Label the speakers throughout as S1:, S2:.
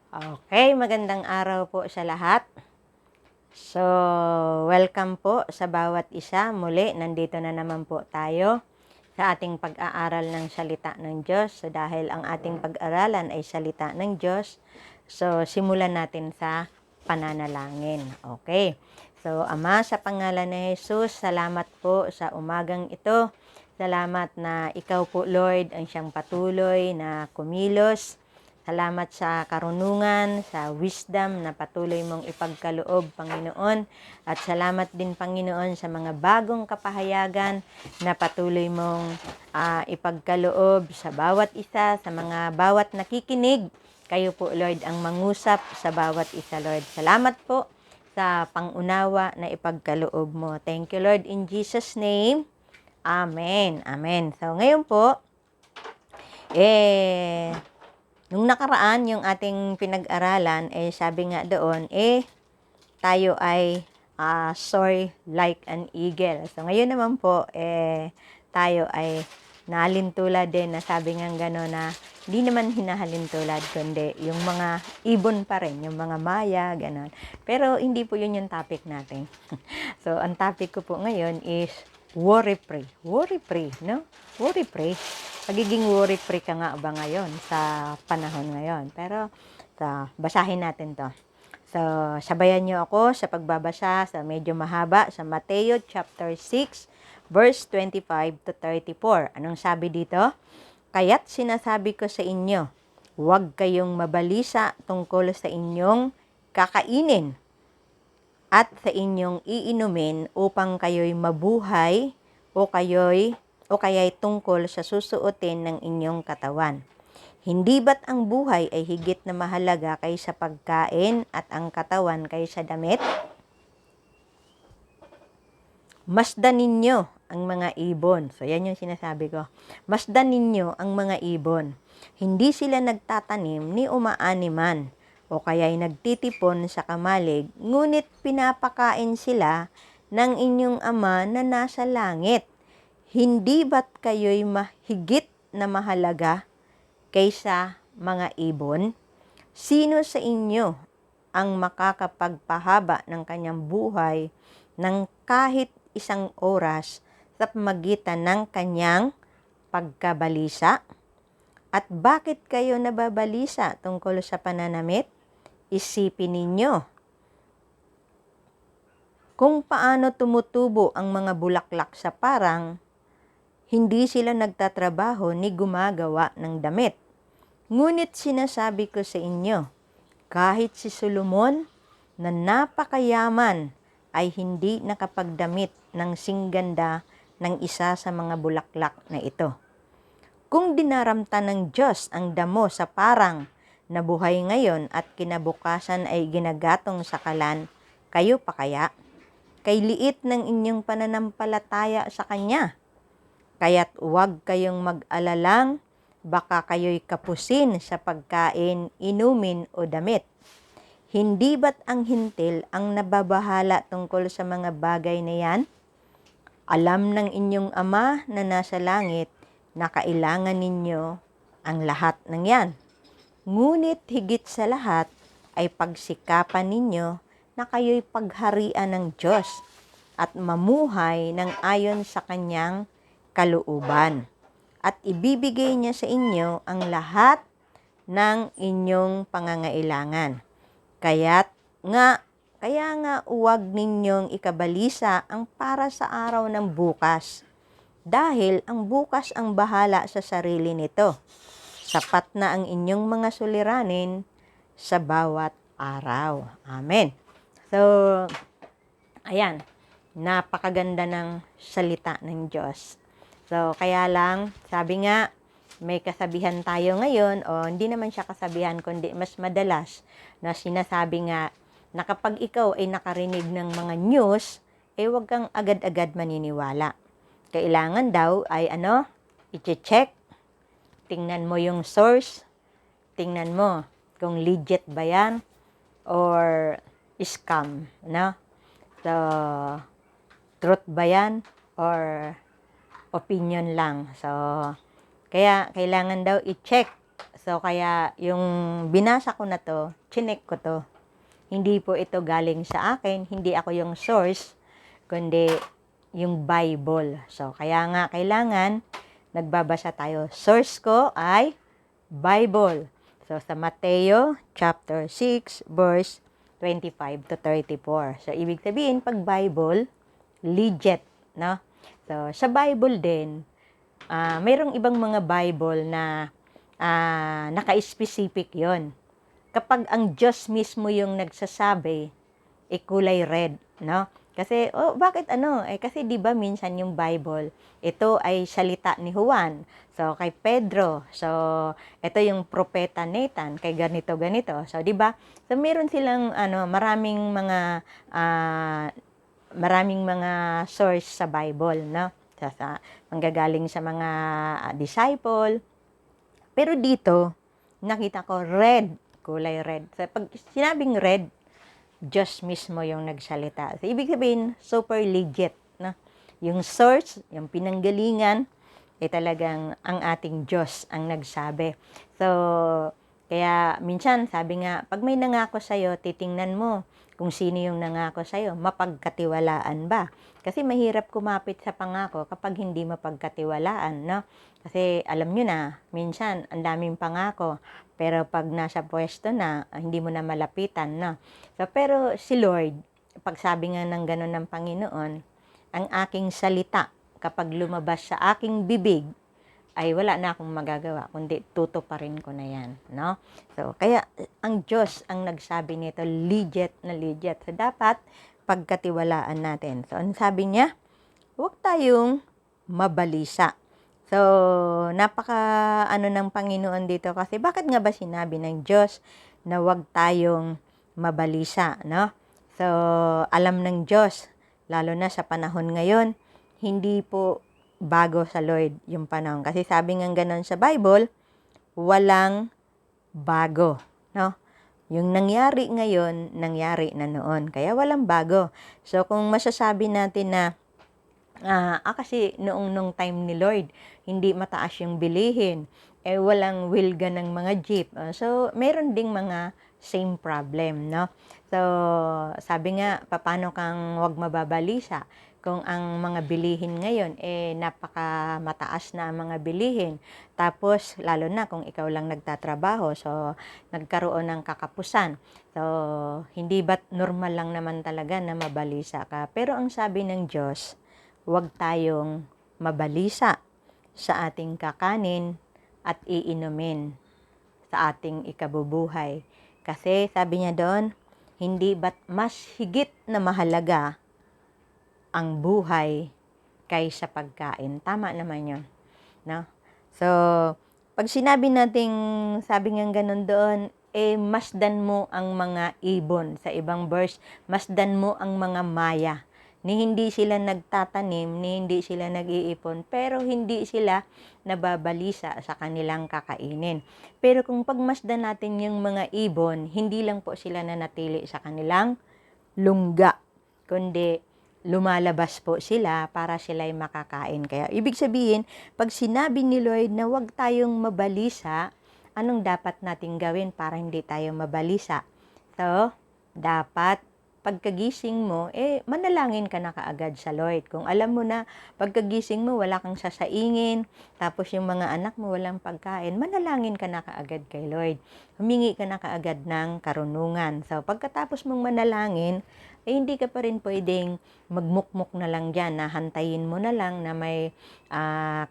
S1: Okay, magandang araw po sa lahat. So, welcome po sa bawat isa. Muli, nandito na naman po tayo sa ating pag-aaral ng salita ng Diyos. So, dahil ang ating pag-aralan ay salita ng Diyos, so simulan natin sa pananalangin. Okay. So, Ama, sa pangalan ni Jesus, salamat po sa umagang ito. Salamat na ikaw po, Lord, ang siyang patuloy na kumilos. Salamat sa karunungan, sa wisdom na patuloy mong ipagkaloob, Panginoon. At salamat din, Panginoon, sa mga bagong kapahayagan na patuloy mong ipagkaloob sa bawat isa, sa mga bawat nakikinig. Kayo po, Lord, ang mangusap sa bawat isa, Lord. Salamat po sa pangunawa na ipagkaloob mo. Thank you, Lord, in Jesus' name. Amen. Amen. So, ngayon po, nung nakaraan, yung ating pinag-aralan, sabi nga doon, tayo ay soar like an eagle. So, ngayon naman po, tayo ay nahalintulad din na sabi nga gano'n na hindi naman hinahalintulad, kundi yung mga ibon pa rin, yung mga maya, gano'n. Pero hindi po yun yung topic natin. So, ang topic ko po ngayon is worry-free. Worry-free, no? Worry-free. Pagiging worry-free ka nga ba ngayon sa panahon ngayon? Pero, basahin natin to. So, sabayan niyo ako sa pagbabasa sa medyo mahaba sa Mateo chapter 6, verse 25 to 34. Anong sabi dito? Kaya't sinasabi ko sa inyo, huwag kayong mabalisa tungkol sa inyong kakainin at sa inyong iinumin upang kayo'y mabuhay o kaya'y tungkol sa susuotin ng inyong katawan. Hindi ba't ang buhay ay higit na mahalaga kaysa pagkain at ang katawan kaysa damit? Masdan ninyo ang mga ibon. So, yan yung sinasabi ko. Masdan ninyo ang mga ibon. Hindi sila nagtatanim ni umaaniman o kaya'y nagtitipon sa kamalig, ngunit pinapakain sila ng inyong ama na nasa langit. Hindi ba't kayo'y mahigit na mahalaga kaysa mga ibon? Sino sa inyo ang makakapagpahaba ng kanyang buhay ng kahit isang oras sa pamagitan ng kanyang pagkabalisa? At bakit kayo nababalisa tungkol sa pananamit? Isipin ninyo kung paano tumutubo ang mga bulaklak sa parang. Hindi sila nagtatrabaho ni gumagawa ng damit. Ngunit sinasabi ko sa inyo, kahit si Solomon na napakayaman ay hindi nakapagdamit ng singganda ng isa sa mga bulaklak na ito. Kung dinaramta ng Diyos ang damo sa parang na buhay ngayon at kinabukasan ay ginagatong sa kalan, kayo pa kaya? Kay liit ng inyong pananampalataya sa Kanya. Kaya't huwag kayong mag-alalang baka kayo'y kapusin sa pagkain, inumin o damit. Hindi ba't ang hintil ang nababahala tungkol sa mga bagay na yan? Alam ng inyong ama na nasa langit na kailangan ninyo ang lahat ng yan. Ngunit higit sa lahat ay pagsikapan ninyo na kayo'y pagharian ng Diyos at mamuhay ng ayon sa Kanyang kalooban. At ibibigay niya sa inyo ang lahat ng inyong pangangailangan. Kaya nga huwag ninyong ikabalisa ang para sa araw ng bukas, dahil ang bukas ang bahala sa sarili nito. Sapat na ang inyong mga suliranin sa bawat araw. Amen. So, ayan, napakaganda ng salita ng Diyos. So, kaya lang, sabi nga, may kasabihan tayo ngayon, o hindi naman siya kasabihan, kundi mas madalas na sinasabi nga, na kapag ikaw ay nakarinig ng mga news, huwag kang agad-agad maniniwala. Kailangan daw ay i-check, tingnan mo yung source, tingnan mo kung legit ba yan, or scam, no? So, truth ba yan, or opinion lang. So, kaya kailangan daw i-check. So, So, kaya yung binasa ko na to, chinek ko to. Hindi po ito galing sa akin, hindi ako yung source, kundi yung Bible. So, kaya nga kailangan nagbabasa tayo. Source ko ay Bible. So, sa Mateo chapter 6, verse 25 to 34. So, ibig sabihin, pag Bible, legit, no? So, sa Bible din, mayroong ibang mga Bible na naka-specific yon. Kapag ang Diyos mismo yung nagsasabi, kulay red, no? Kasi, bakit ano? Kasi di ba minsan yung Bible, ito ay salita ni Juan. So, kay Pedro. So, ito yung propeta Nathan, kay ganito. So, di ba? So, meron silang, maraming mga source sa Bible, no? Manggagaling sa mga disciple. Pero dito, nakita ko red, kulay red. So, pag sinabing red, Diyos mismo yung nagsalita. So, ibig sabihin, super legit. No? Yung source, yung pinanggalingan, talagang ang ating Diyos ang nagsabi. So, kaya minsan, sabi nga, pag may nangako sa'yo, titingnan mo kung sino yung nangako sa'yo, mapagkatiwalaan ba? Kasi mahirap kumapit sa pangako kapag hindi mapagkatiwalaan, no? Kasi alam nyo na, minsan, ang daming pangako, pero pag nasa pwesto na, hindi mo na malapitan, no? So, pero si Lord, pag sabi nga ng gano'n ng Panginoon, ang aking salita, kapag lumabas sa aking bibig, ay wala na akong magagawa, kundi tutuparin ko na yan, no? So, kaya ang Diyos ang nagsabi nito, legit na legit. So, dapat pagkatiwalaan natin. So, ang sabi niya, huwag tayong mabalisa. So, napaka ng Panginoon dito kasi bakit nga ba sinabi ng Diyos na huwag tayong mabalisa, no? So, alam ng Diyos, lalo na sa panahon ngayon, hindi po bago sa Lord yung panahon. Kasi sabi nga ganon sa Bible, walang bago, no? Yung nangyari ngayon, nangyari na noon. Kaya walang bago. So, kung masasabi natin na kasi nung time ni Lord, hindi mataas yung bilihin. Walang wilga ng mga jeep. So, meron ding mga same problem, no? So, sabi nga, paano kang wag mababalisa? Kung ang mga bilihin ngayon, napaka mataas na ang mga bilihin. Tapos, lalo na kung ikaw lang nagtatrabaho, so, nagkaroon ng kakapusan. So, hindi ba't normal lang naman talaga na mabalisa ka? Pero ang sabi ng Diyos, huwag tayong mabalisa sa ating kakanin at iinumin sa ating ikabubuhay. Kasi sabi niya doon, hindi ba't mas higit na mahalaga ang buhay kaysa pagkain? Tama naman yun, no? So, pag sinabi nating, sabi nga ganun doon, masdan mo ang mga ibon. Sa ibang verse, masdan mo ang mga maya. Ni hindi sila nagtatanim, ni hindi sila nag-iipon, pero hindi sila nababalisa sa kanilang kakainin. Pero kung pagmasdan natin yung mga ibon, hindi lang po sila nanatili sa kanilang lungga, kundi lumalabas po sila para sila'y makakain. Kaya ibig sabihin, pag sinabi ni Lord na huwag tayong mabalisa, anong dapat nating gawin para hindi tayo mabalisa? So, dapat pagkagising mo, manalangin ka na kaagad sa Lord. Kung alam mo na, pagkagising mo, wala kang sasaingin, tapos yung mga anak mo walang pagkain, manalangin ka na kaagad kay Lord. Humingi ka na kaagad ng karunungan. So, pagkatapos mong manalangin, hindi ka pa rin pwedeng magmukmuk na lang dyan, na hantayin mo na lang na may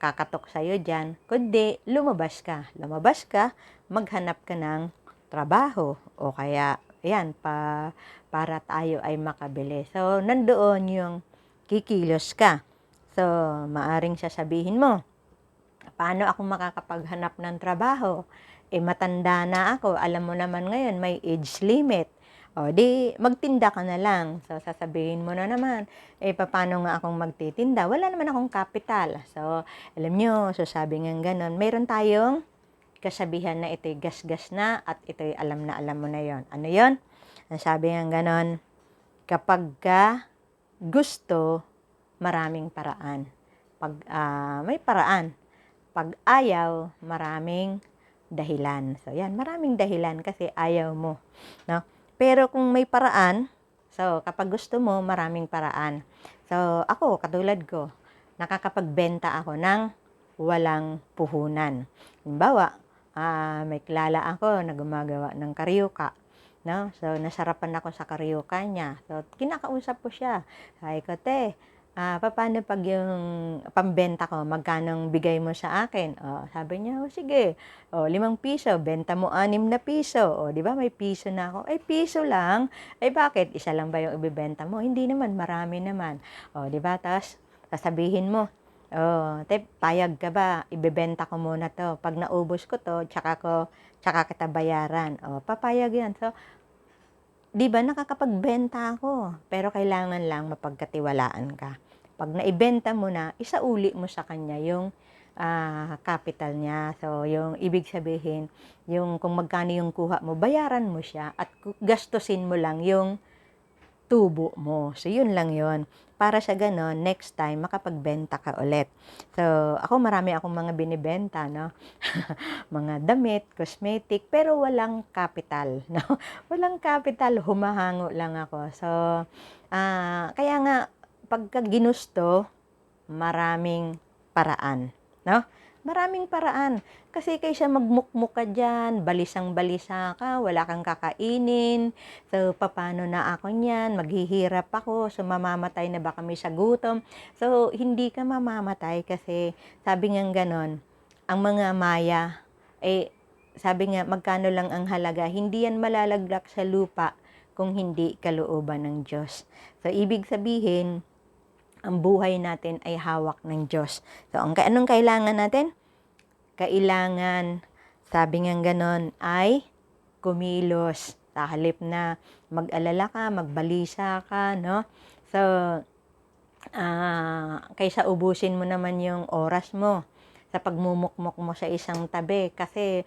S1: kakatok sa'yo dyan, kundi lumabas ka. Lumabas ka, maghanap ka ng trabaho, o kaya, para tayo ay makabili. So, nandoon yung kikilos ka. So, maaring sasabihin mo, paano ako makakapaghanap ng trabaho? Matanda na ako. Alam mo naman ngayon, may age limit. O, di, magtinda ka na lang. So, sasabihin mo na naman, paano nga akong magtitinda? Wala naman akong kapital. So, alam nyo, so sabi nga ganon, mayroon tayong kasabihan na ito'y gasgas na at ito'y alam na alam mo na yon. Ano yon? Ang sabi nga ganon, kapag ka gusto, maraming paraan. Pag may paraan. Pag ayaw, maraming dahilan. So, yan, maraming dahilan kasi ayaw mo, no? Pero kung may paraan, so, kapag gusto mo, maraming paraan. So, ako, katulad ko, nakakapagbenta ako ng walang puhunan. Halimbawa, may kilala ako na gumagawa ng karyuka, no? So, nasarapan ako sa karyuka niya. So, kinakausap ko siya. Sabi ko, te, paano pag yung pambenta ko, magkano bigay mo sa akin? Sabi niya, sige, 5 piso, benta mo 6 na piso. Di ba, may piso na ako. Ay, piso lang. Ay, bakit? Isa lang ba yung ibibenta mo? Hindi naman, marami naman. Di ba, tapos, sasabihin mo, te, payag ka ba? Ibebenta ko muna to. Pag naubos ko to, tsaka kita bayaran. Papayag yan. So, di ba, nakakapagbenta ako. Pero kailangan lang mapagkatiwalaan ka. Pag naibenta mo na, isauli mo sa kanya yung capital niya. So, yung ibig sabihin, yung kung magkano yung kuha mo, bayaran mo siya at gastusin mo lang yung tubo mo. So, yun lang yun. Para sa ganon, next time, makapagbenta ka ulit. So, ako marami akong mga binibenta, no? Mga damit, cosmetic, pero walang capital, no? Walang capital, humahango lang ako. So, kaya nga, pagka ginusto, maraming paraan, no? Maraming paraan. Kasi kaysa magmukmuk ka dyan, balisang-balisa ka, wala kang kakainin. So, paano na ako niyan? Maghihirap ako. So, mamamatay na ba kami sa gutom? So, hindi ka mamamatay kasi sabi nga ganon, ang mga maya, sabi nga, magkano lang ang halaga? Hindi yan malalaglag sa lupa kung hindi kalooban ng Diyos. So, ibig sabihin, ang buhay natin ay hawak ng Diyos. So, anong kailangan natin? Kailangan, sabi nga ganon, ay kumilos. Sa halip na mag-alala ka, magbalisa ka, no? So, kaysa ubusin mo naman yung oras mo sa pagmumukmok mo sa isang tabi kasi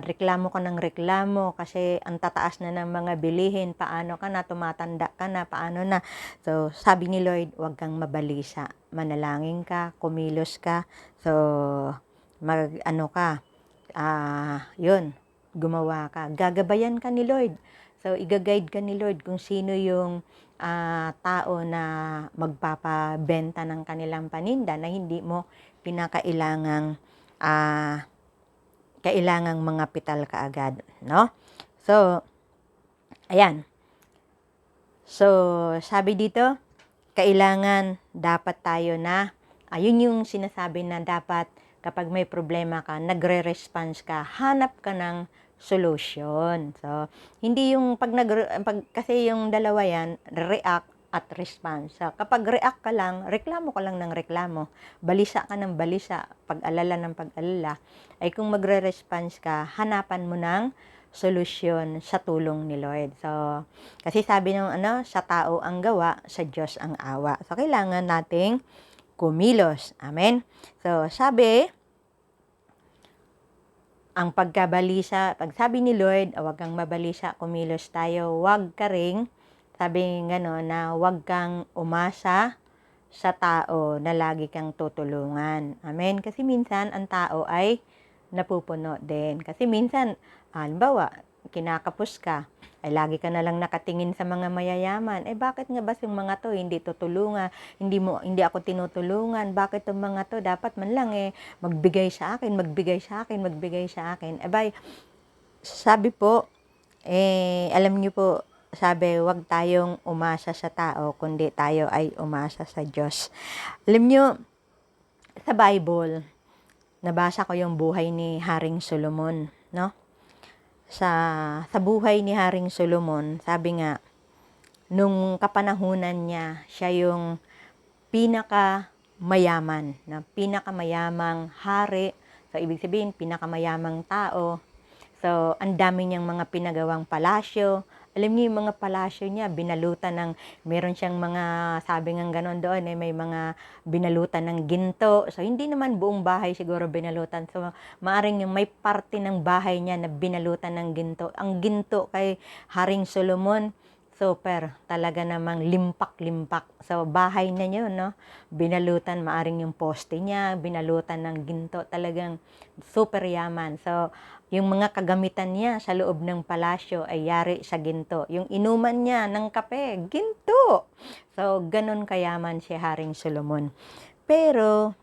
S1: reklamo ka ng reklamo kasi ang tataas na ng mga bilihin, paano ka na, tumatanda ka na, paano na. So, sabi ni Lord, huwag kang mabalisa, manalangin ka, kumilos ka, so yun, gumawa ka, gagabayan ka ni Lord. So, igaguide ka ni Lord kung sino yung tao na magpapabenta ng kanilang paninda na hindi mo pinakailangang kailangang mga pital kaagad, no? So, ayan. So, sabi dito, kailangan dapat tayo na, ayun yung sinasabi na dapat kapag may problema ka, nagre-response ka, hanap ka ng solution. So, hindi yung kasi yung dalawa yan, react at response. So, kapag react ka lang, reklamo ka lang ng reklamo, balisa ka ng balisa, pag-alala ng pag-alala, ay kung magre-response ka, hanapan mo ng solusyon sa tulong ni Lord. So, kasi sabi ng sa tao ang gawa, sa Diyos ang awa. So, kailangan nating kumilos. Amen? So, sabi, ang pagkabalisa, pag sabi ni Lord, huwag kang mabalisa, kumilos tayo, huwag ka ring, sabi gano'n, na huwag kang umasa sa tao na lagi kang tutulungan. Amen? Kasi minsan, ang tao ay napupuno din. Kasi minsan, halimbawa, kinakapos ka, ay lagi ka na lang nakatingin sa mga mayayaman. Bakit nga ba yung mga to hindi tutulungan? Hindi ako tinutulungan. Bakit yung mga to dapat man lang magbigay sa akin, magbigay sa akin, magbigay sa akin. Sabi po, alam niyo po, sabi, wag tayong umasa sa tao, kundi tayo ay umasa sa Diyos. Alam niyo, sa Bible, nabasa ko yung buhay ni Haring Solomon, no? Sa buhay ni Haring Solomon, sabi nga, nung kapanahunan niya, siya yung pinakamayamang hari. So, ibig sabihin, pinakamayamang tao. So, ang dami niyang mga pinagawang palasyo. Alam niyo yung mga palasyo niya, binalutan ng, meron siyang mga, sabi nga ganon doon, may mga binalutan ng ginto. So, hindi naman buong bahay siguro binalutan. So, maaring yung may parte ng bahay niya na binalutan ng ginto. Ang ginto kay Haring Solomon, super, talaga namang limpak-limpak. So, bahay na yun, no? Binalutan, maaring yung poste niya, binalutan ng ginto, talagang super yaman. So, yung mga kagamitan niya sa loob ng palasyo ay yari sa ginto. Yung inuman niya ng kape, ginto. So, ganun kayaman si Haring Solomon. Pero,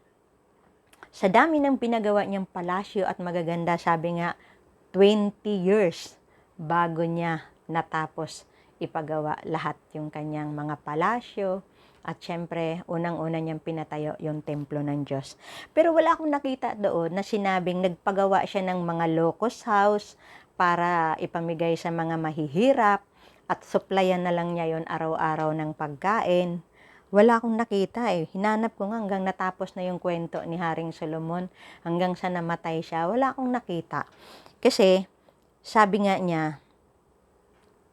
S1: sa dami ng pinagawa niyang palasyo at magaganda, sabi nga, 20 years bago niya natapos ipagawa lahat yung kanyang mga palasyo. At syempre, unang-una niyang pinatayo yung templo ng Diyos. Pero wala akong nakita doon na sinabing nagpagawa siya ng mga locust house para ipamigay sa mga mahihirap at supplyan na lang niya yon araw-araw ng pagkain. Wala akong nakita eh. Hinanap ko nga hanggang natapos na yung kwento ni Haring Solomon, hanggang sa namatay siya. Wala akong nakita. Kasi, sabi nga niya,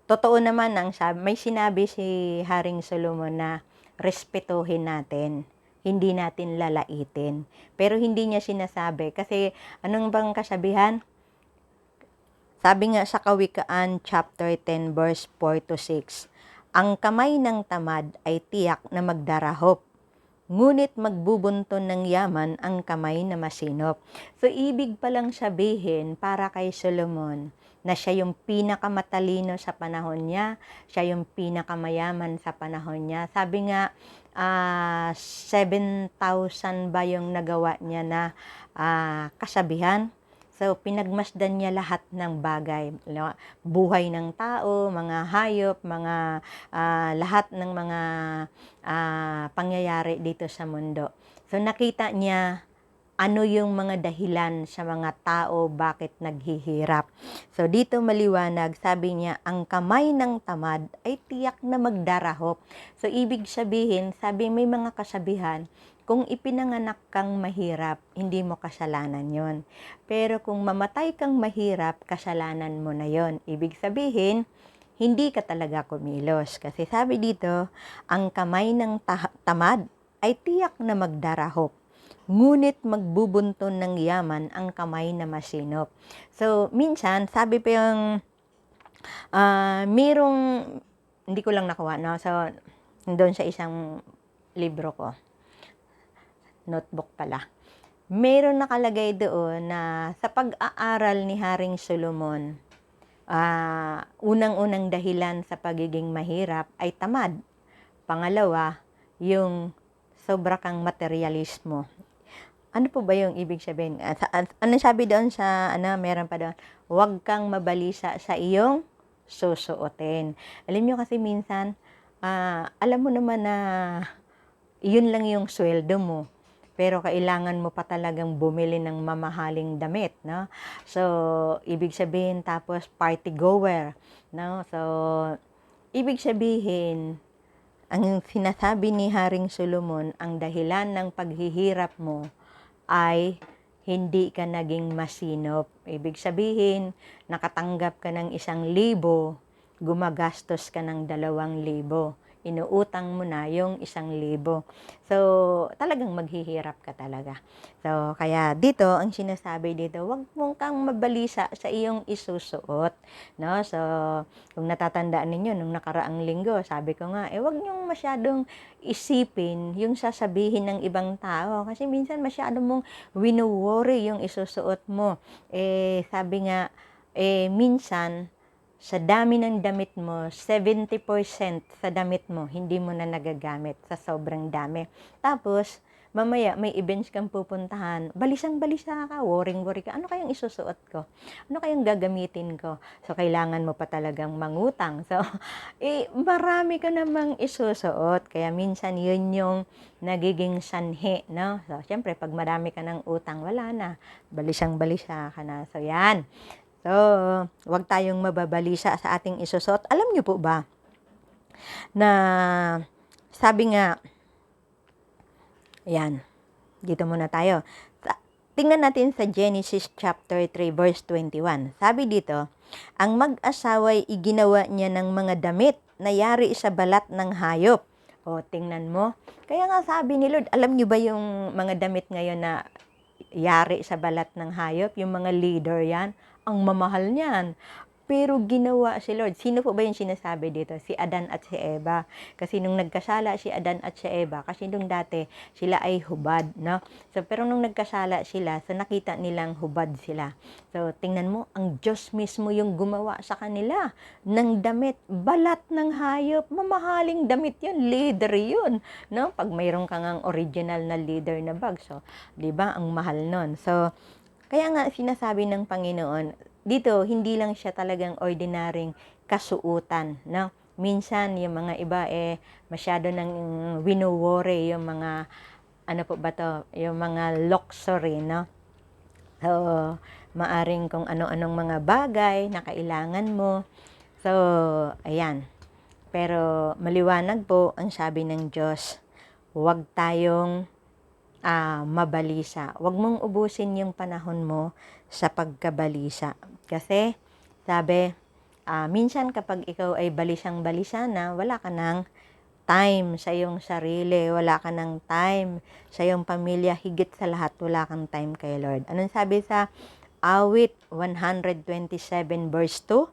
S1: totoo naman ang sabi, may sinabi si Haring Solomon na respetuhin natin, hindi natin lalaitin. Pero hindi niya sinasabi kasi anong bang kasabihan? Sabi nga sa Kawikaan chapter 10 verse 4 to 6, ang kamay ng tamad ay tiyak na magdarahop, ngunit magbubunton ng yaman ang kamay na masinop. So, ibig palang sabihin para kay Solomon na siya yung pinakamatalino sa panahon niya, siya yung pinakamayaman sa panahon niya. Sabi nga, 7,000 ba yung nagawa niya na kasabihan? So, pinagmasdan niya lahat ng bagay, buhay ng tao, mga hayop, mga lahat ng mga pangyayari dito sa mundo. So, nakita niya ano yung mga dahilan sa mga tao bakit naghihirap. So, dito maliwanag, sabi niya, ang kamay ng tamad ay tiyak na magdarahop. So, ibig sabihin, sabi may mga kasabihan, kung ipinanganak kang mahirap, hindi mo kasalanan yon. Pero kung mamatay kang mahirap, kasalanan mo na yon. Ibig sabihin, hindi ka talaga kumilos. Kasi sabi dito, ang kamay ng tamad ay tiyak na magdarahop, ngunit magbubunton ng yaman ang kamay na masinop. So, minsan, sabi pa yung, merong, hindi ko lang nakuha, no? So, doon sa isang libro ko, notebook pala. Meron nakalagay doon na sa pag-aaral ni Haring Solomon, unang-unang dahilan sa pagiging mahirap ay tamad. Pangalawa, yung sobra kang materialismo. Ano po ba yung ibig sabihin? Ano sabi doon sa, meron pa doon, huwag kang mabalisa sa iyong susuotin. Alam nyo kasi minsan, alam mo naman na yun lang yung sweldo mo, pero kailangan mo pa talagang bumili ng mamahaling damit, no? So, ibig sabihin, tapos party goer, no? So, ibig sabihin, ang sinasabi ni Haring Solomon, ang dahilan ng paghihirap mo ay hindi ka naging masinop. Ibig sabihin, nakatanggap ka ng 1,000, gumagastos ka ng 2,000. Inuutang mo na yung 1,000. So, talagang maghihirap ka talaga. So, kaya dito, ang sinasabi dito, wag mong kang mabalisa sa iyong isusuot. No? So, kung natatandaan ninyo, nung nakaraang linggo, sabi ko nga, wag niyong masyadong isipin yung sasabihin ng ibang tao. Kasi minsan masyado mong wino-worry yung isusuot mo. Sabi nga, minsan, sa dami ng damit mo, 70% sa damit mo, hindi mo na nagagamit sa sobrang dami. Tapos, mamaya may events kang pupuntahan, balisang-balisa ka, worrying-worry ka, ano kayang isusuot ko? Ano kayang gagamitin ko? So, kailangan mo pa talagang mangutang. So, marami ka namang isusuot. Kaya minsan, yun yung nagiging sanhi, no? So, syempre, pag marami ka ng utang, wala na. Balisang-balisa ka na. So, yan. So, wag tayong mababalisa sa ating isusot. Alam niyo po ba na sabi nga, yan, dito muna tayo. Tingnan natin sa Genesis chapter 3 verse 21. Sabi dito, ang mag-asawa'y iginawa niya ng mga damit na yari sa balat ng hayop. O, tingnan mo. Kaya nga sabi ni Lord, alam niyo ba yung mga damit ngayon na yari sa balat ng hayop? Yung mga leader yan, ang mamahal niyan. Pero ginawa si Lord. Sino po ba yung sinasabi dito? Si Adan at si Eva. Kasi nung nagkasala si Adan at si Eva, kasi nung dati sila ay hubad, no? So, pero nung nagkasala sila, so nakita nilang hubad sila. So, tingnan mo, ang Diyos mismo yung gumawa sa kanila ng damit, balat ng hayop. Mamahaling damit yun, leather yun, no? Pag mayroon kang ang original na leather na bag, so, di ba, ang mahal nun. So, kaya nga sinasabi ng Panginoon, dito hindi lang siya talagang ordinaryong kasuutan, no? Minsan yung mga iba masyado nang wino-worry yung mga ano po ba to, yung mga luxury, no? So, maaring kung ano-anong mga bagay na kailangan mo. So, ayan. Pero maliwanag po ang sabi ng Diyos, huwag tayong mabalisa. Huwag mong ubusin yung panahon mo sa pagkabalisa. Kasi, sabi, minsan kapag ikaw ay balisang-balisa na, wala ka ng time sa iyong sarili, wala ka ng time sa iyong pamilya, higit sa lahat, wala kang time kay Lord. Anong sabi sa Awit 127 verse 2?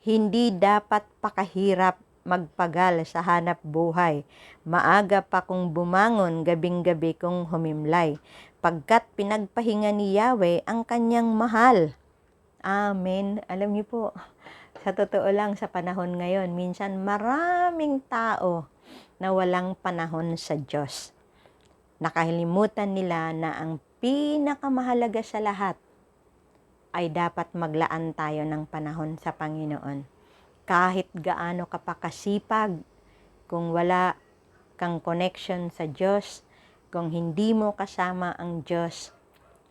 S1: Hindi dapat pakahirap magpagal sa hanap buhay. Maaga pa kung bumangon, gabing-gabi kung humimlay. Pagkat pinagpahinga ni Yahweh ang kanyang mahal. Amen. Alam niyo po, sa totoo lang sa panahon ngayon, minsan maraming tao na walang panahon sa Diyos. Nakahilimutan nila na ang pinakamahalaga sa lahat ay dapat maglaan tayo ng panahon sa Panginoon. Kahit gaano ka pa kasipag, kung wala kang connection sa Diyos, kung hindi mo kasama ang Diyos,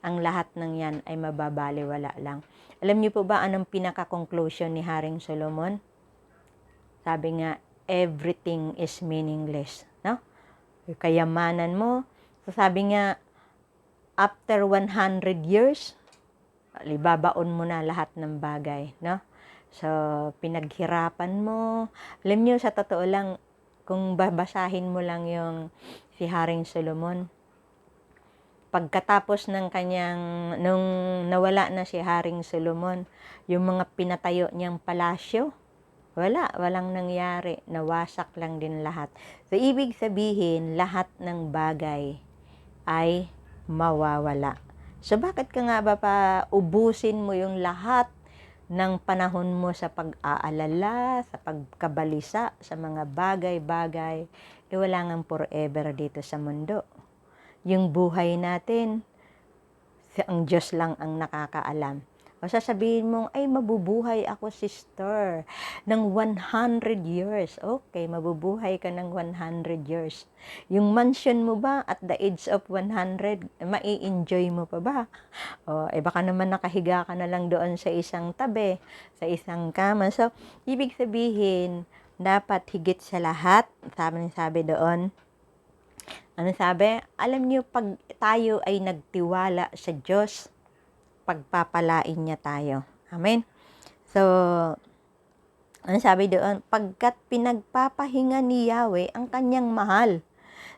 S1: ang lahat ng yan ay mababaliwala lang. Alam niyo po ba anong pinaka-conclusion ni Haring Solomon? Sabi nga, everything is meaningless, no? Yung kayamanan mo, so sabi nga, after 100 years, libabaon mo na lahat ng bagay, no? So, pinaghirapan mo. Alam niyo, sa totoo lang, kung babasahin mo lang yung si Haring Solomon, pagkatapos ng nung nawala na si Haring Solomon, yung mga pinatayo niyang palasyo, walang nangyari, nawasak lang din lahat. So, ibig sabihin, lahat ng bagay ay mawawala. So, bakit ka nga ba pa ubusin mo yung lahat ng panahon mo sa pag-aalala, sa pagkabalisa, sa mga bagay-bagay, wala ngang forever dito sa mundo. Yung buhay natin, ang Diyos lang ang nakakaalam. O sasabihin mong, ay mabubuhay ako, sister, ng 100 years. Okay, mabubuhay ka ng 100 years. Yung mansion mo ba at the age of 100, mai-enjoy mo pa ba? O, baka naman nakahiga ka na lang doon sa isang tabi, sa isang kama. So, ibig sabihin, dapat higit sa lahat, sabi doon, ano sabi? Alam niyo, pag tayo ay nagtiwala sa Diyos, pagpapalain niya tayo. Amen? So, ano sabi doon? Pagkat pinagpapahinga ni Yahweh ang kanyang mahal.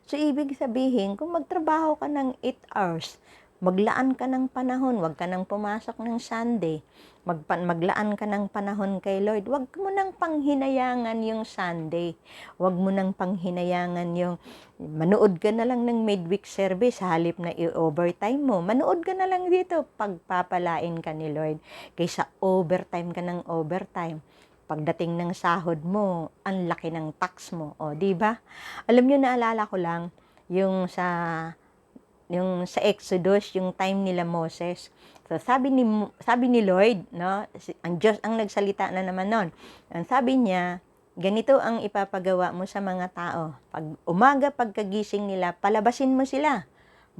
S1: So, ibig sabihin, kung magtrabaho ka ng 8 hours, maglaan ka ng panahon, wag ka nang pumasok ng Sunday, maglaan ka ng panahon kay Lord, wag mo nang panghinayangan yung Sunday, wag mo nang panghinayangan yung manood ka na lang ng midweek service, halip na i-overtime mo, manood ka na lang dito, pagpapalain ka ni Lord, kaysa overtime ka ng overtime. Pagdating ng sahod mo, ang laki ng tax mo. O, di ba? Alam niyo, naalala ko lang yung sa Exodus, yung time nila Moses. So, sabi ni Lord, no, ang Diyos ang nagsalita na naman noon. Ang sabi niya, ganito ang ipapagawa mo sa mga tao. Pag umaga, pagkagising nila, palabasin mo sila.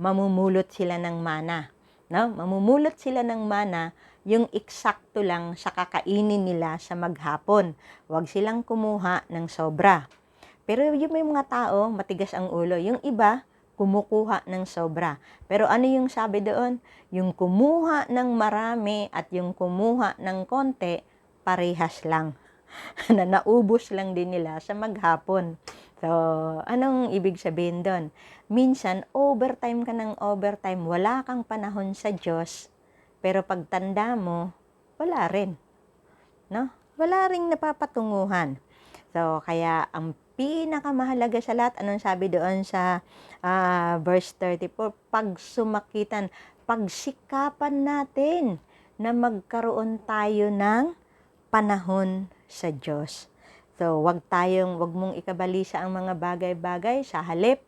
S1: Mamumulot sila ng mana. No? Mamumulot sila ng mana, yung eksakto lang sa kakainin nila sa maghapon. Huwag silang kumuha ng sobra. Pero yung may mga tao, matigas ang ulo. Yung iba, kumukuha ng sobra. Pero ano yung sabi doon? Yung kumuha ng marami at yung kumuha ng konti, parehas lang. Na naubos lang din nila sa maghapon. So, anong ibig sabihin doon? Minsan, overtime ka ng overtime, wala kang panahon sa Diyos, pero pagtanda mo, wala rin. no? Wala ring napapatunguhan. So, kaya ang pinakamahalaga sa lahat, anong sabi doon sa verse 34, pagsumakitan, pagsikapan natin na magkaroon tayo ng panahon sa Diyos. So, wag mong ikabalisa ang mga bagay-bagay, sa halip,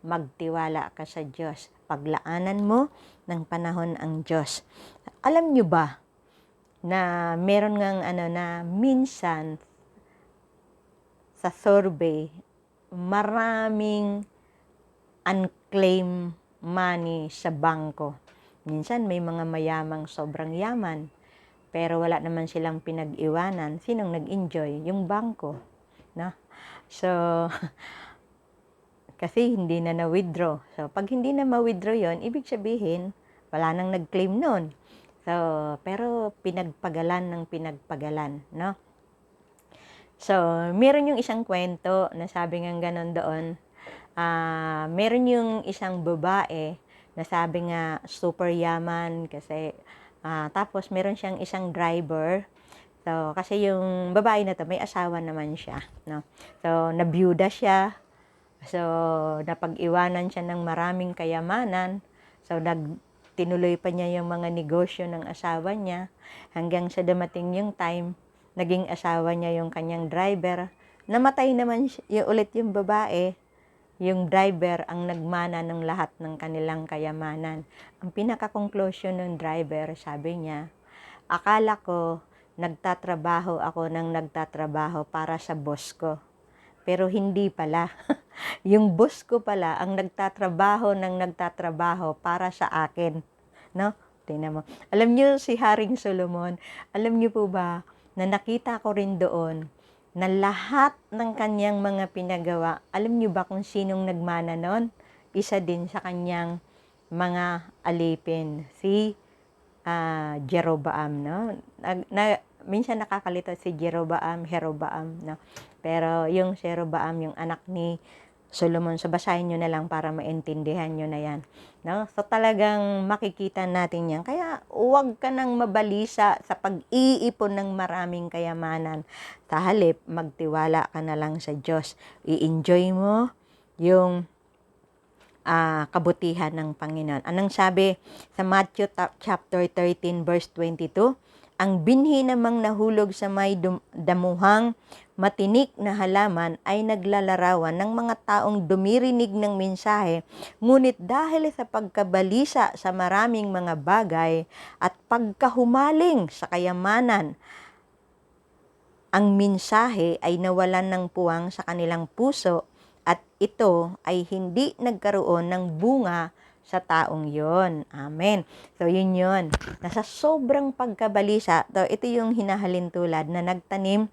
S1: magtiwala ka sa Diyos. Paglaanan mo ng panahon ang Diyos. Alam nyo ba na meron ngang na minsan sa survey, maraming unclaimed money sa bangko. Minsan may mga mayamang sobrang yaman, pero wala naman silang pinag-iwanan. Sinong nag-enjoy? Yung bangko. No? So, kasi hindi na na-withdraw. So, pag hindi na ma-withdraw yon, ibig sabihin, wala nang nag-claim nun. So, pero pinagpagalan ng pinagpagalan, no? So, meron yung isang kwento na sabi nga ganon doon. Meron yung isang babae na sabi nga super yaman kasi tapos meron siyang isang driver. So, kasi yung babae na to may asawa naman siya, no? So, nabiyuda siya. So, napag-iwanan siya ng maraming kayamanan. So, tinuloy pa niya yung mga negosyo ng asawa niya hanggang sa dumating yung time, naging asawa niya yung kanyang driver. Namatay naman ulit yung babae. Yung driver ang nagmana ng lahat ng kanilang kayamanan. Ang pinaka-conclusion ng driver, sabi niya, akala ko nagtatrabaho ako ng nagtatrabaho para sa boss ko. Pero hindi pala. Yung boss ko pala ang nagtatrabaho ng nagtatrabaho para sa akin. No? Tingnan mo. Alam niyo si Haring Solomon, alam niyo po ba na nakita ko rin doon na lahat ng kanyang mga pinagawa, alam niyo ba kung sinong nagmana noon? Isa din sa kanyang mga alipin, si Jeroboam, no? Minsan nakakalito si Jeroboam, no? Pero yung Jeroboam, yung anak ni Solomon, so basahin nyo na lang para maintindihan nyo na yan, no? So talagang makikita natin yan. Kaya huwag ka nang mabalisa sa pag-iipon ng maraming kayamanan. Sa halip, magtiwala ka na lang sa Diyos. I-enjoy mo yung kabutihan ng Panginoon. Anong sabi sa Matthew chapter 13 verse 22? Ang binhi namang nahulog sa may damuhang matinik na halaman ay naglalarawan ng mga taong dumirinig ng mensahe, ngunit dahil sa pagkabalisa sa maraming mga bagay at pagkahumaling sa kayamanan, ang mensahe ay nawalan ng puwang sa kanilang puso at ito ay hindi nagkaroon ng bunga sa taong yon. Amen. So, yun yun. Nasa sobrang pagkabalisa, ito yung hinahalin tulad na nagtanim,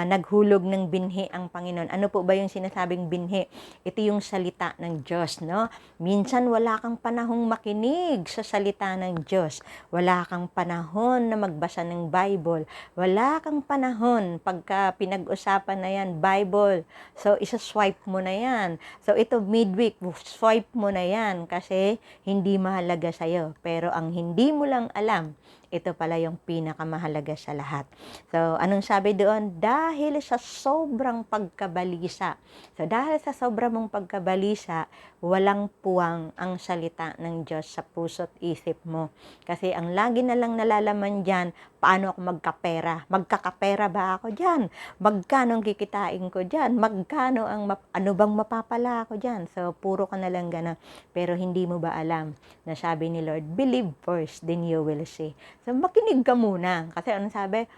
S1: naghulog ng binhi ang Panginoon. Ano po ba yung sinasabing binhi? Ito yung salita ng Diyos, no? Minsan wala kang panahong makinig sa salita ng Diyos. Wala kang panahon na magbasa ng Bible. Wala kang panahon pagka pinag-usapan na yan, Bible. So, isa-swipe mo na yan. So, ito midweek, swipe mo na yan kasi hindi mahalaga sa'yo. Pero ang hindi mo lang alam, ito pala yung pinakamahalaga sa lahat. So, anong sabi doon? Dahil sa sobrang pagkabalisa. So, dahil sa sobrang mong pagkabalisa, walang puwang ang salita ng Diyos sa puso't isip mo. Kasi ang lagi na lang nalalaman dyan, paano ako magkapera? Magkakapera ba ako dyan? Magkano ang kikitain ko dyan? Magkano ano bang mapapala ako dyan? So, puro ka na lang gano'n. Pero hindi mo ba alam na sabi ni Lord, believe first, then you will see. So, makinig ka muna. Kasi ano sabi?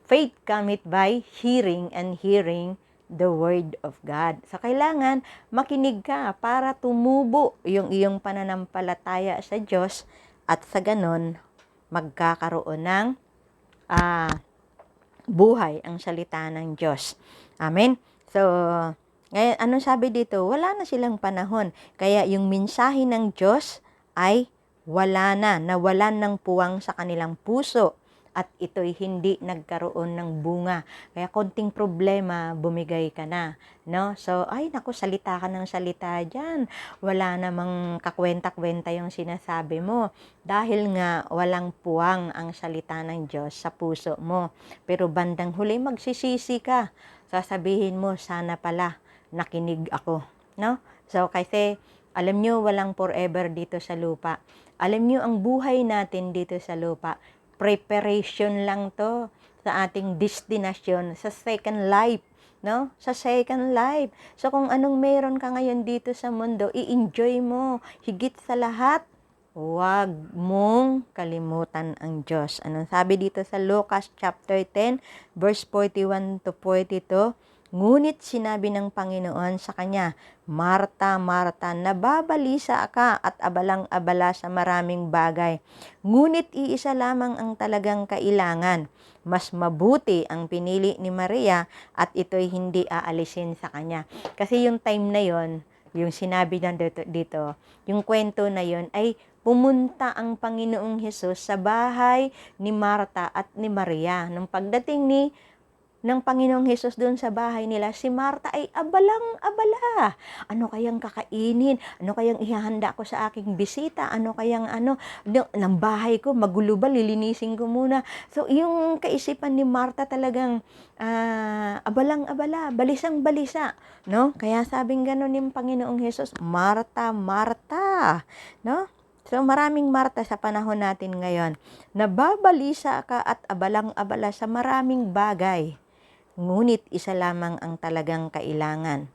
S1: Faith cometh by hearing and hearing the word of God. So, kailangan makinig ka para tumubo yung iyong pananampalataya sa Diyos at sa ganon, magkakaroon ng buhay ang salita ng Diyos. Amen? So, ngayon, anong sabi dito? Wala na silang panahon. Kaya yung mensahe ng Diyos ay wala na, nawalan ng puwang sa kanilang puso at ito'y hindi nagkaroon ng bunga. Kaya konting problema, bumigay ka na, no? So, ay naku, salita ka ng salita dyan. Wala namang kakwenta-kwenta yung sinasabi mo. Dahil nga walang puwang ang salita ng Diyos sa puso mo. Pero bandang huli, magsisisi ka. Sasabihin mo, sana pala nakinig ako, no? So, kasi alam nyo, walang forever dito sa lupa. Alam nyo, ang buhay natin dito sa lupa, preparation lang to sa ating destination, sa second life, no? Sa second life. So, kung anong meron ka ngayon dito sa mundo, i-enjoy mo. Higit sa lahat, huwag mong kalimutan ang Diyos. Anong sabi dito sa Lucas chapter 10, verse 41 to 42? Ngunit sinabi ng Panginoon sa kanya, Marta, Marta, nababalisa ka at abalang-abala sa maraming bagay. Ngunit iisa lamang ang talagang kailangan. Mas mabuti ang pinili ni Maria at ito'y hindi aalisin sa kanya. Kasi yung time na yon, yung sinabi na dito, yung kwento na yon ay pumunta ang Panginoong Hesus sa bahay ni Marta at ni Maria. Nung pagdating ng Panginoong Hesus doon sa bahay nila, si Marta ay abalang-abala. Ano kayang kakainin? Ano kayang ihahanda ko sa aking bisita? Ano kayang ng bahay ko? Magulo ba? Lilinisin ko muna. So, yung kaisipan ni Marta talagang abalang-abala, balisang-balisa. No? Kaya sabing gano'n ng Panginoong Hesus, Marta, Marta. No? So, maraming Marta sa panahon natin ngayon. Nababalisa ka at abalang-abala sa maraming bagay. Ngunit isa lamang ang talagang kailangan.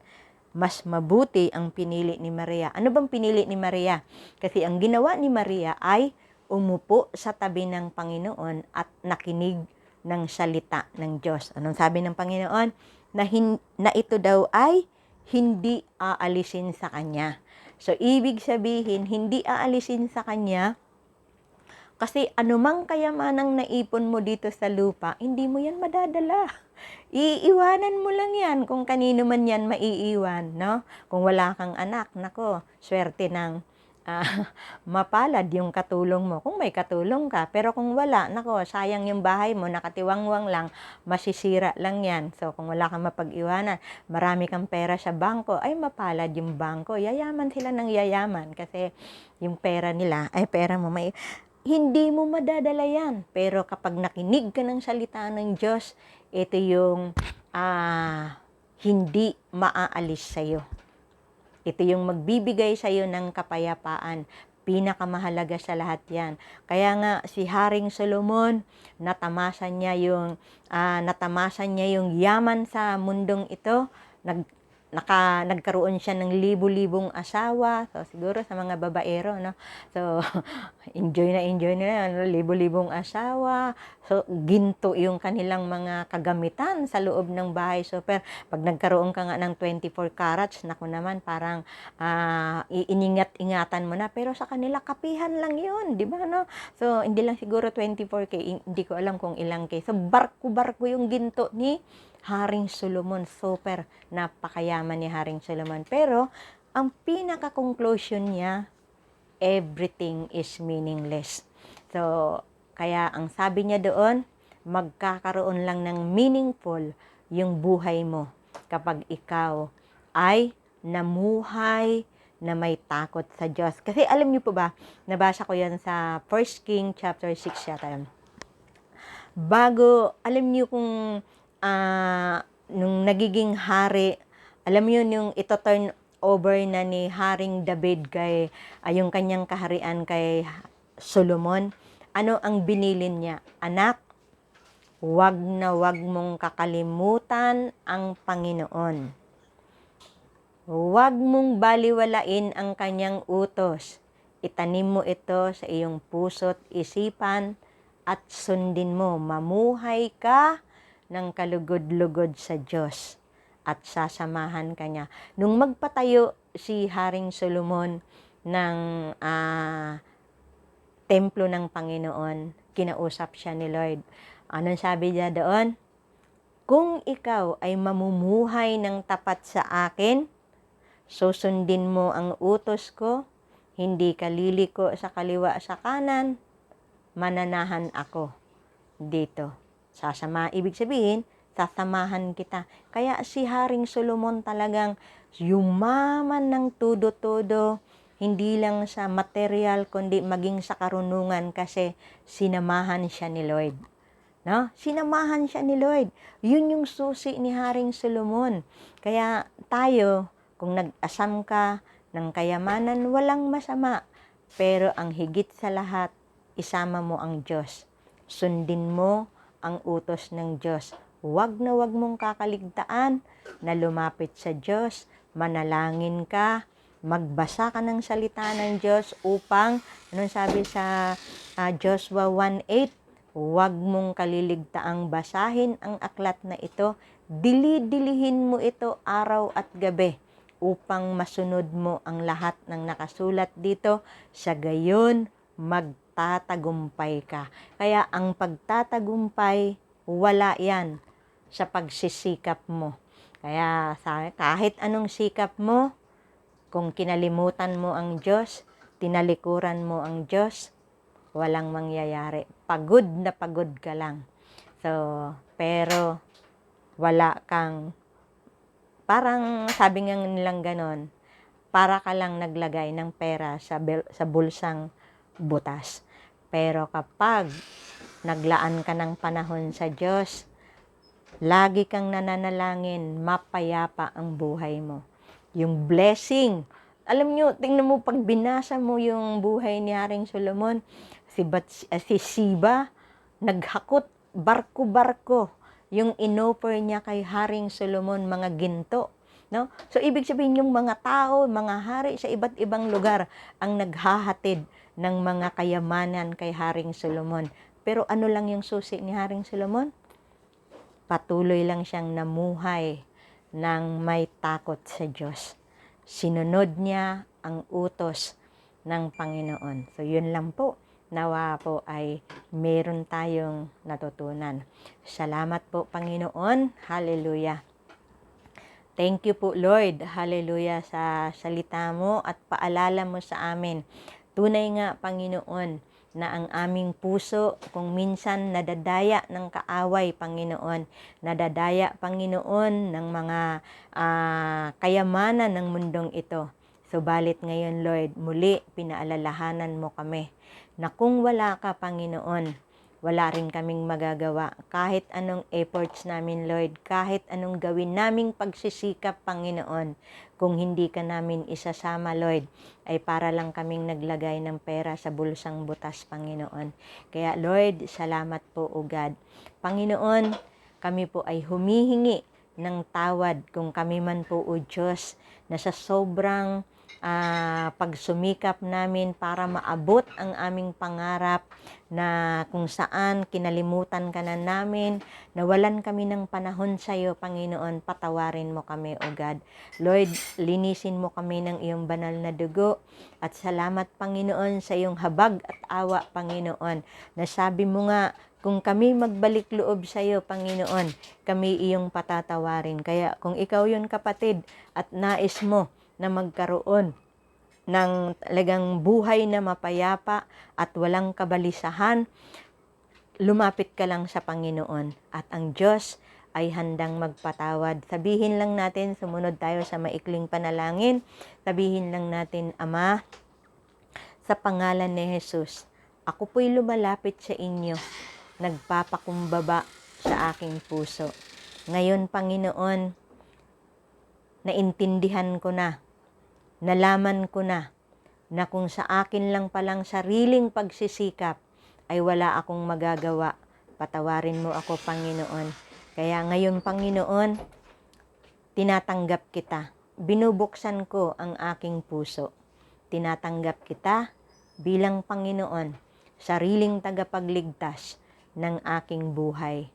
S1: Mas mabuti ang pinili ni Maria. Ano bang pinili ni Maria? Kasi ang ginawa ni Maria ay umupo sa tabi ng Panginoon at nakinig ng salita ng Diyos. Anong sabi ng Panginoon? Na ito daw ay hindi aalisin sa Kanya. So, ibig sabihin, hindi aalisin sa Kanya kasi anumang kayamanang naipon mo dito sa lupa, hindi mo yan madadala. Iiwanan mo lang yan kung kanino man yan maiiwan, no? Kung wala kang anak, nako, swerte ng mapalad yung katulong mo. Kung may katulong ka, pero kung wala, nako, sayang yung bahay mo, nakatiwangwang lang, masisira lang yan. So, kung wala kang mapag-iwanan, marami kang pera sa bangko, ay mapalad yung bangko. Yayaman sila ng yayaman kasi yung pera nila, ay pera mo, hindi mo madadala yan. Pero kapag nakinig ka ng salita ng Diyos, ito yung hindi maaalis sa'yo. Ito yung magbibigay sa'yo ng kapayapaan. Pinakamahalaga sa lahat yan. Kaya nga si Haring Solomon, natamasan niya yung yaman sa mundong ito. Nagkaroon siya ng libu-libong asawa. So, siguro sa mga babaero, no? So, enjoy na, no? Libu-libong asawa. So, ginto yung kanilang mga kagamitan sa loob ng bahay. So, pag nagkaroon ka nga ng 24 carats, naku naman, parang iingat-ingatan mo na. Pero sa kanila, kapihan lang yun, di ba, no? So, hindi lang siguro 24K, hindi ko alam kung ilang K. So, barko-barko yung ginto ni Haring Solomon. Super napakayaman ni Haring Solomon. Pero, ang pinaka-conclusion niya, everything is meaningless. So, kaya ang sabi niya doon, magkakaroon lang ng meaningful yung buhay mo kapag ikaw ay namuhay na may takot sa Diyos. Kasi alam niyo po ba, nabasa ko yan sa 1 King chapter 6 yata. Bago, alam niyo kung nung nagiging hari, alam niyo yung ito turn over na ni Haring David kay yung kanyang kaharian kay Solomon, ano ang binilin niya? Anak, wag na wag mong kakalimutan ang Panginoon. Huwag mong baliwalain ang kanyang utos. Itanim mo ito sa iyong puso't isipan at sundin mo. Mamuhay ka ng kalugod-lugod sa Diyos at sasamahan ka niya. Nung magpatayo si Haring Solomon ng templo ng Panginoon, kinausap siya ni Lord. Anong sabi niya doon? Kung ikaw ay mamumuhay ng tapat sa akin, susundin mo ang utos ko, hindi ka liliko sa kaliwa sa kanan, mananahan ako dito. Ibig sabihin, sasamahan kita. Kaya si Haring Solomon talagang yumaman ng todo-todo, hindi lang sa material, kundi maging sa karunungan kasi sinamahan siya ni Lord. No? Sinamahan siya ni Lord. Yun yung susi ni Haring Solomon. Kaya tayo, kung nag-asam ka ng kayamanan, walang masama. Pero ang higit sa lahat, isama mo ang Diyos. Sundin mo ang utos ng Diyos. Huwag na huwag mong kakaligtaan na lumapit sa Diyos, manalangin ka, magbasa ka ng salita ng Diyos upang, anong sabi sa Joshua 1:8, huwag mong kaliligtaang basahin ang aklat na ito, dili-dilihin mo ito araw at gabi upang masunod mo ang lahat ng nakasulat dito, sa gayon magtatagumpay ka. Kaya ang pagtatagumpay, wala yan sa pagsisikap mo. Kaya kahit anong sikap mo, kung kinalimutan mo ang Diyos, tinalikuran mo ang Diyos, walang mangyayari. Pagod na pagod ka lang. Pero wala kang, parang sabi nga nilang ganon, para ka lang naglagay ng pera sa bulsang butas. Pero kapag naglaan ka ng panahon sa Diyos, lagi kang nananalangin, mapayapa ang buhay mo. Yung blessing, alam nyo, tingnan mo, pag binasa mo yung buhay ni Haring Solomon, si Siba, naghakot, barko-barko, yung inoffer niya kay Haring Solomon, mga ginto. No? So, ibig sabihin yung mga tao, mga hari sa iba't ibang lugar, ang naghahatid ng mga kayamanan kay Haring Solomon. Pero ano lang yung susi ni Haring Solomon? Patuloy lang siyang namuhay ng may takot sa Diyos. Sinunod niya ang utos ng Panginoon. So, yun lang po. Nawa po ay meron tayong natutunan. Salamat po, Panginoon. Hallelujah. Thank you po, Lord. Hallelujah sa salita mo at paalala mo sa amin. Tunay nga, Panginoon, na ang aming puso kung minsan nadadaya ng kaaway, Panginoon, nadadaya, Panginoon, ng mga kayamanan ng mundong ito. Subalit ngayon, Lord, muli pinaalalahanan mo kami na kung wala ka, Panginoon, wala rin kaming magagawa. Kahit anong efforts namin, Lord, kahit anong gawin naming pagsisikap, Panginoon, kung hindi ka namin isasama, Lord, ay para lang kaming naglagay ng pera sa bulsang butas, Panginoon. Kaya, Lord, salamat po, O God. Panginoon, kami po ay humihingi ng tawad kung kami man po, O Diyos, na sa sobrang pagsumikap namin para maabot ang aming pangarap, na kung saan kinalimutan ka na namin, nawalan kami ng panahon sa iyo, Panginoon, patawarin mo kami, O God. Lord, linisin mo kami ng iyong banal na dugo, at salamat, Panginoon, sa iyong habag at awa, Panginoon, na sabi mo nga, kung kami magbalik loob sa iyo, Panginoon, kami iyong patatawarin. Kaya kung ikaw yun, kapatid, at nais mo na magkaroon ng talagang buhay na mapayapa at walang kabalisahan, lumapit ka lang sa Panginoon at ang Diyos ay handang magpatawad. Sabihin lang natin, sumunod tayo sa maikling panalangin, sabihin lang natin, Ama, sa pangalan ni Jesus, ako po'y lumalapit sa inyo, nagpapakumbaba sa aking puso. Ngayon, Panginoon, naintindihan ko na, nalaman ko na kung sa akin lang palang sariling pagsisikap ay wala akong magagawa. Patawarin mo ako, Panginoon. Kaya ngayon, Panginoon, tinatanggap kita. Binubuksan ko ang aking puso. Tinatanggap kita bilang Panginoon, sariling tagapagligtas ng aking buhay.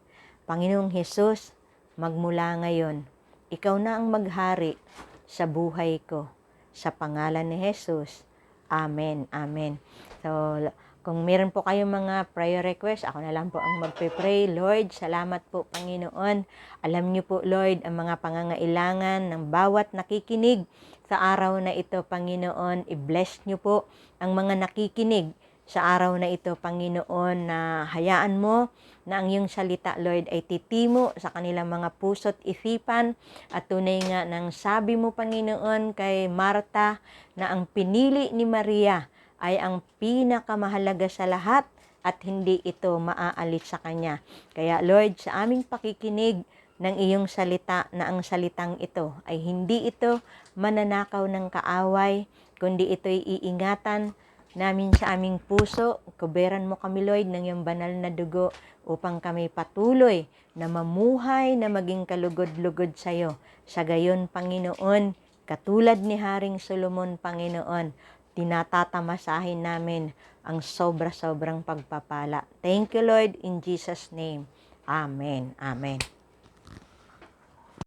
S1: Panginoong Hesus, magmula ngayon, ikaw na ang maghari sa buhay ko. Sa pangalan ni Jesus. Amen. Amen. So, kung meron po kayong mga prayer request, ako na lang po ang magpe-pray. Lord, salamat po, Panginoon. Alam niyo po, Lord, ang mga pangangailangan ng bawat nakikinig sa araw na ito, Panginoon. I-bless niyo po ang mga nakikinig sa araw na ito, Panginoon, na hayaan mo na ang iyong salita, Lord, ay titimo sa kanilang mga puso't isipan. At tunay nga nang sabi mo, Panginoon, kay Marta na ang pinili ni Maria ay ang pinakamahalaga sa lahat at hindi ito maaalis sa kanya. Kaya Lord, sa aming pakikinig ng iyong salita, na ang salitang ito ay hindi ito mananakaw ng kaaway, kundi ito'y iingatan namin sa aming puso. Kuberan mo kami, Lord, ng iyong banal na dugo upang kami patuloy na mamuhay na maging kalugod-lugod sa iyo. Sa gayon, Panginoon, katulad ni Haring Solomon, Panginoon, tinatatamasahin namin ang sobra-sobrang pagpapala. Thank you, Lord, in Jesus' name. Amen. Amen.